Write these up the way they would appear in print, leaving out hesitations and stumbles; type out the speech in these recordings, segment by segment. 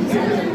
Gracias.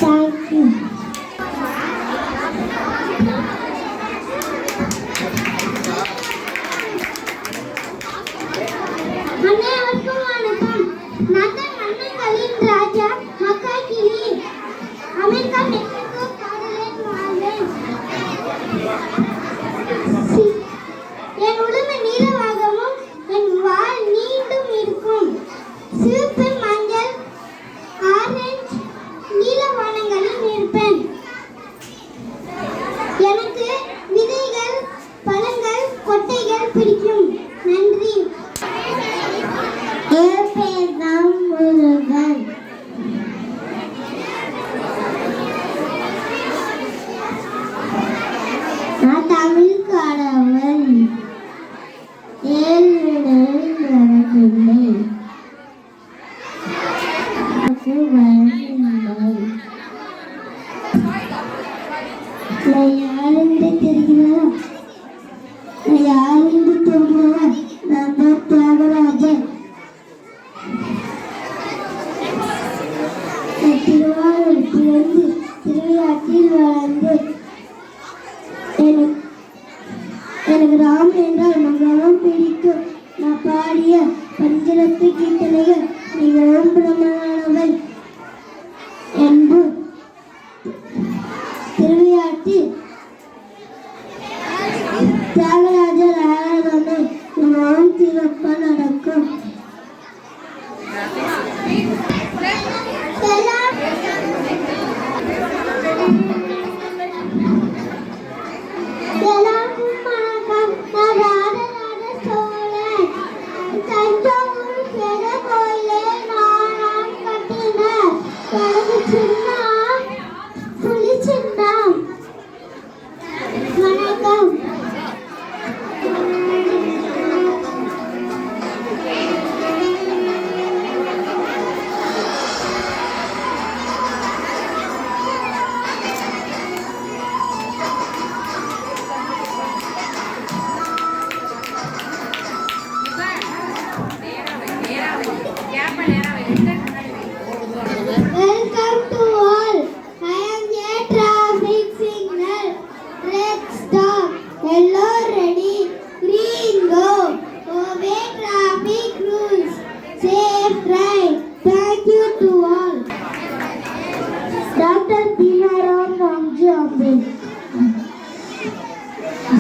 Thank you. அனைவருக்கும் வணக்கம். நான் தான் மன்னர்களின் ராஜா மக்காக்கிளி. அமெரிக்கா மெக்சிகோ காரில் வாழ்வேன். என் உடம்பு நீளமாகவும் என் வால் நீண்டும் இருக்கும். சிவப்பு, மஞ்சள், ஆரஞ்சு நீலவானங்களில் இருப்பேன். எனக்கு விதைகள், பழங்கள், கொட்டைகள் பிடிக்கும். நன்றி. என் பேர் தான் முருகன். நான் தமிழ் கடவுள். 7 நடக்கில்லை யாருந்து தெரிகிறதா? யாருந்து தெரிகிறதா? நான் தான் தியாகராஜன். திருவாரூரிலிருந்து திருவிழாட்டில் வளர்ந்து எனக்கு ராம் என்றால் மிகவும் பிடிக்கும். நான் பாடிய பஞ்சரத்து கீர்த்தனைகள் மிகவும் பிரபலமானவை என்று திருவிழாட்டில் தியாகராஜர் ஆராதனை மிகவும் சிறப்பாக நடக்கும்.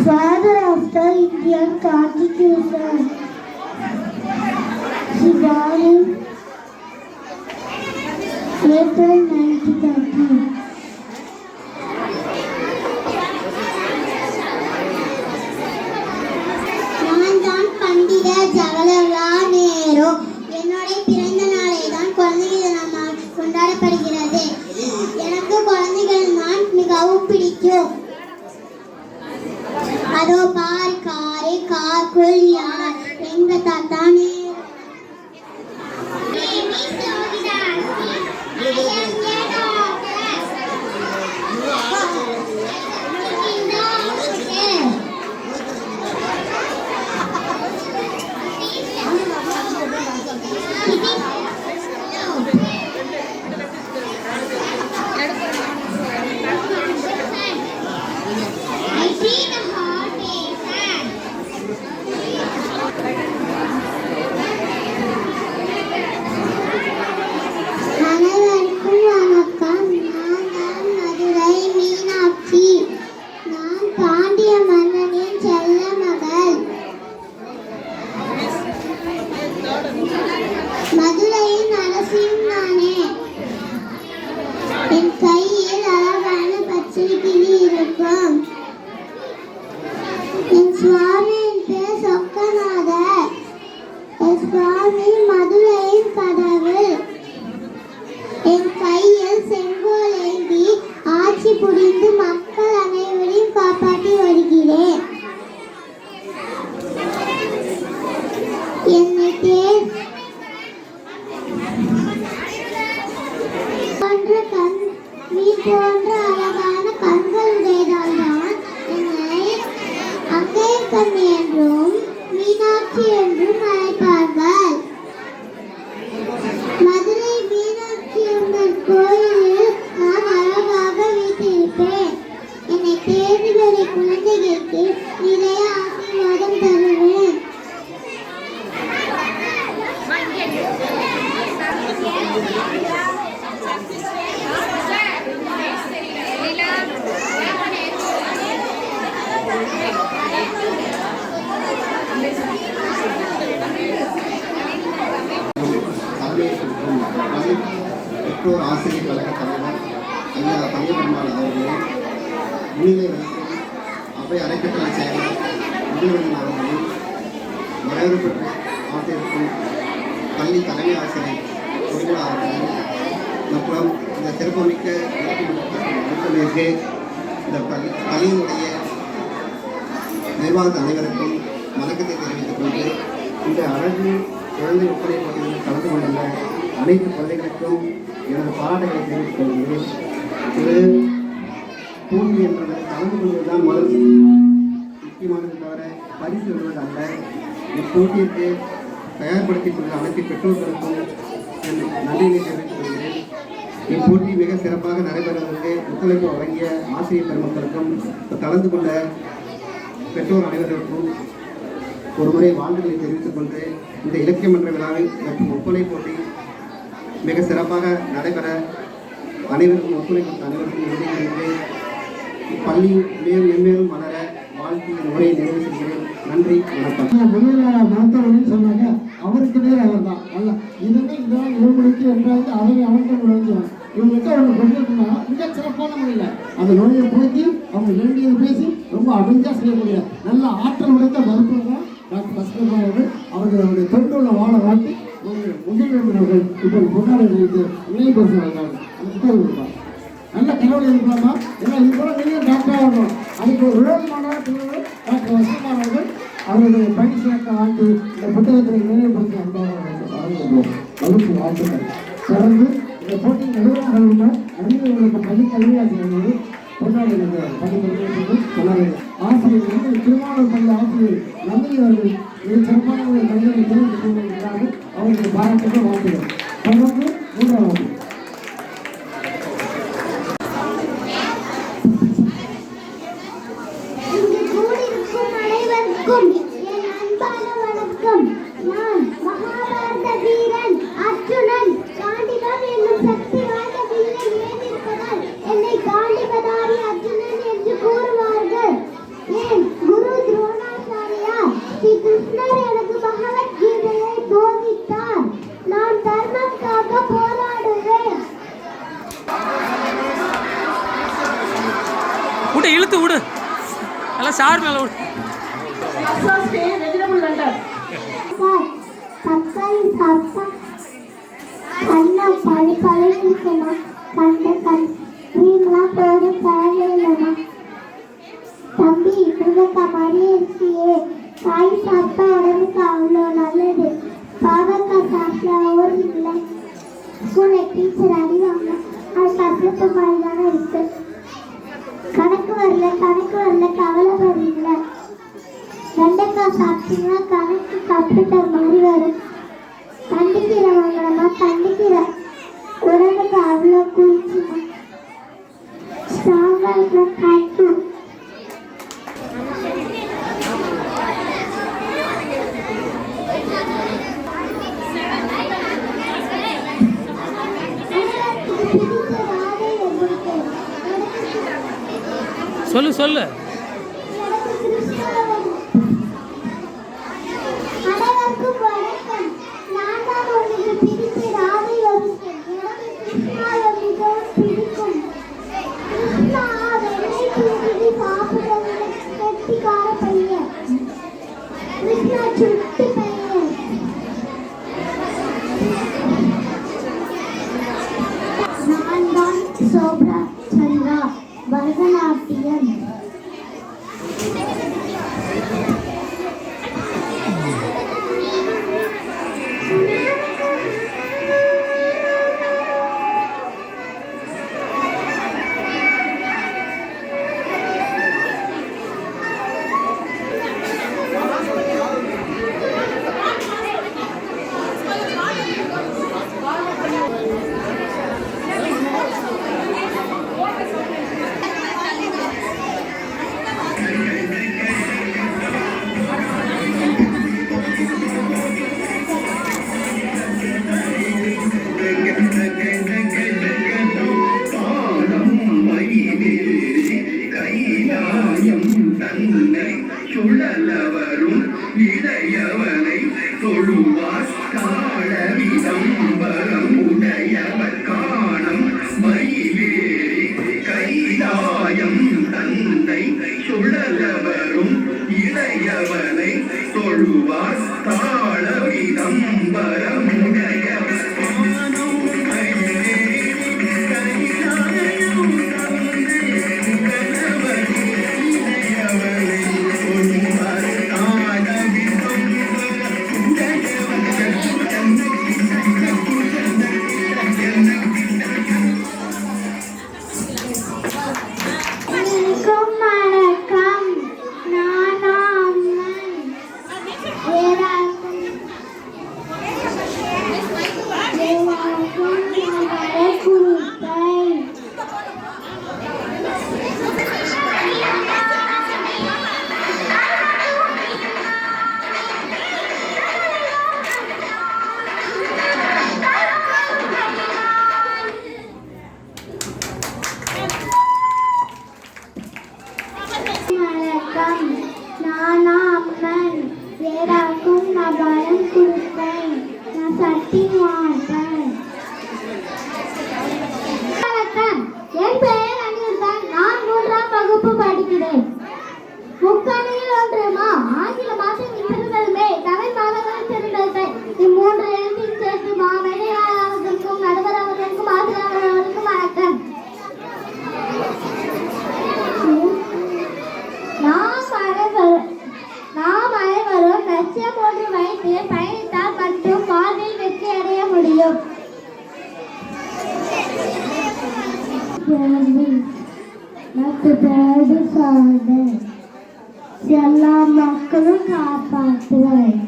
Father of the Indian Constitution. He died in April 1930. நான் தான் பண்டித ஜவஹர்லால் நேரு. என்னுடைய பிறந்த நாளை தான் குழந்தைகள் தினமாக கொண்டாடப்படுகிறது. எனக்கு குழந்தைகள் நான் மிகவும் பிடிக்கும். அதோ பார் காரை காக்குள் யார் எங்க தாத்தானே. மதுரையின் அரசியும் நானே. என் கையில் அழகான பச்சை கிளி இருக்கும். என் சுவாமியின் பேர் சொக்கநாதர். என் சுவாமி மதுரையின் கடவுள். என் கையில் செங்கோல் ஏந்தி ஆட்சி புரிந்து மக்கள் அனைவரையும் காப்பாற்றி வருகிறேன். என்னை பேர் போன்ற அழகான கண்களுடையதால் தான் என்னை அங்கையக்கண்ணி என்றும் மீனாட்சி என்றும் அழைப்பார்கள். மதுரை மீனாட்சி அம்மன் கோயிலில் நான் ஆசிரியர் கழக தலைவர் ஐயா தங்கப்பெருமாள் அவர்களே, முன்னிலை வகிக்கும் அவை அறக்கட்டளை செயலர் முதல்வன் அவர்களே, வரவேற்பு ஆசிரியருக்கும் பள்ளி தலைமை ஆசிரியர் பொருளா அவர்களே மற்றும் இந்த சிறப்புமிக்க இலக்கிய இந்த பள்ளியினுடைய நிர்வாக அனைவருக்கும் வணக்கத்தை தெரிவித்துக் கொண்டு இந்த அழகு குழந்தை ஒப்படை போட்டியில் கலந்து கொண்டுள்ள அனைத்து குழந்தைகளுக்கும் எனது பாராட்டுகளை தெரிவித்துக் கொள்கிறேன். இது போட்டி என்பது கலந்து கொள்வதுதான் முதல் முக்கியமானது தவிர பரிசு வருவது அல்ல. இப்போட்டியிற்கு தயார்படுத்திக் கொண்ட அனைத்து பெற்றோர்களுக்கும் நன்றியை தெரிவித்துக் கொள்கிறேன். இப்போட்டி மிக சிறப்பாக நடைபெறுவதற்கு ஒத்துழைப்பு வழங்கிய ஆசிரியர் பெருமக்களுக்கும் கலந்து கொண்ட பெற்றோர் அனைவருக்கும் ஒருமுறை வாழ்த்துக்களை தெரிவித்துக் கொண்டு இந்த இலக்கிய மன்ற விழாவில் மற்றும் ஒப்பனை போட்டி மிக சிறப்பாக நடைபெற அனைவருக்கும் ஒத்துழைப்பு அனைவருக்கும் உறுதியளித்து பள்ளி மென்மேலும் வளர வாழ்க்கையின் உரையை நிறைவு செய்கிறேன். நன்றி, வணக்கம். முதல்வர் மருத்துவர்கள் சொன்னாங்க, அவருக்கு நேர் அவர் தான் அல்ல இதுவே இதான் இவங்களுக்கு என்றால் அவங்க அவன்கிட்ட நுழைஞ்சுவாங்க. இவங்ககிட்ட அவங்க கொண்டுனா மிக சிறப்பான முறையில் அந்த நோயை போக்கி அவங்க வேண்டியது பேசி ரொம்ப அமைதியாக செய்யக்கூடிய நல்ல ஆற்றல் உடைத்த மருத்துவர்கள் டாக்டர் பசுமா அவர்கள் அவர்களுடைய தொண்டுள்ள வாழ வாட்டி முதல்வர் அவர்கள் இப்போ கொண்டாட வைத்து நினைவு பரிசு வழங்காங்க. அந்த புத்தகம் கொடுப்பாங்க. நல்ல கடவுள் இருக்கலாமா? ஏன்னா இது போல நிறைய டாக்டர் ஆகணும். அதுக்கு ஒரு விரோதமான டாக்டர் வசமா அவர்கள் அவருடைய பணி சேர்க்க வாழ்த்து இந்த புத்தகத்தில் நினைவுபடுத்தி அன்பாக வகுப்பு வாழ்த்துக்கள். தொடர்ந்து இந்த போட்டி நிறுவனங்கள் அறிஞர்களுக்கு பள்ளி கல்வியாசிரியர்கள் கொண்டாடுகிறது. பள்ளி கொண்டாடுகிறது ஆசிரியர்கள் திருமாவளவன் பள்ளி ஆசிரியர் நந்தினி அவர்கள் மிக சிறப்பான ஒரு கல்வியை தெரிவித்துக் கொண்டிருக்கிறார்கள். அவருடைய பாராட்டுகள் வாழ்த்துகள். தொடர்ந்து மூன்றாவது என் அன்பான வணக்கம். நான் மகாபாரத வீரன் அர்ஜுனன். காண்டிபம் என்னும் சக்தி வாய்ந்த வில்லை ஏந்திருப்பதால் என்னை காண்டிபதாரி அர்ஜுனன் என்று கூறுவார்கள். என் குரு துரோணாச்சாரியார் ஸ்ரீ கிருஷ்ணர் எனக்கு பகவத்கீதையை போதித்தார். நான் தர்மம்காக போராடுவேன். இழுத்து விடு, நல்லா சார் மேல விடு. தக்காளி சாப்பிட்டா கண்ணா பழி பழகிக்குமா? நீங்களாம் போட தேவையில்லைமா? தம்பி முருங்கக்கா மாதிரியே இருக்கியே. காய் சாப்பிட்டா உடம்புக்கு அவ்வளோ நல்லது. பாவக்காய் சாப்பிட்டா ஓடுறீங்களே. ஸ்கூலில் டீச்சர் அடிவாங்க. அது கசப்பு மாதிரி தானே இருக்கு. கணக்கு வரல கவலைப்படுறீங்களே. வெண்டைக்காய் சாப்பிட்டீங்கன்னா கணக்கு கம்ப்யூட்டர் மாதிரி வரும். தண்டிக்கீரை வாங்கலாமா? தண்டிக்கீரை உடம்புக்கு அவ்வளோ குளிச்சுமா, ஸ்ட்ராங்காக இருக்கிற காய்க்கு. சொல்லு சோப்ரா சந்திரா பரதநாட்டியம். தாயம் தந்தை சுழலவரும் இளையவனை தொழுவார் தாழ விதம்பரமுடைய எல்லா மக்களும் காப்பாற்றுவேன்.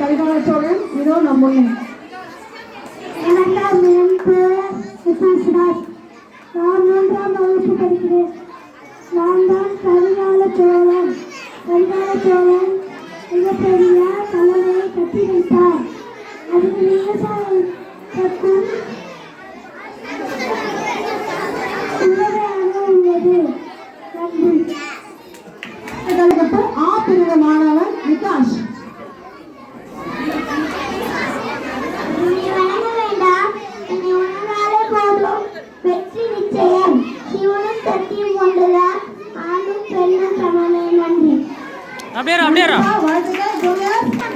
கரிகாலச்சோழன் இதோ நம் முன்னே. நான் 3ஆம் வகுப்பு படிக்கிறேன். நான் தான் கரிகாலச்சோழன். கரிகாலச்சோழன் மிகப்பெரிய கல்லணையை கட்டி வைத்தார். அதுக்கு விவசாயத்திற்கும் உதவியாக உள்ளது. நன்றி. ஆ பிரிவு மாணவன் விகாஷ். வெற்றி நிச்சயம். சிவனும் சக்தியும் கொண்டுதான் ஆணும் பெண்ணும் சமமே. நன்றி. அப்படியே வாழ்த்துக்கள்.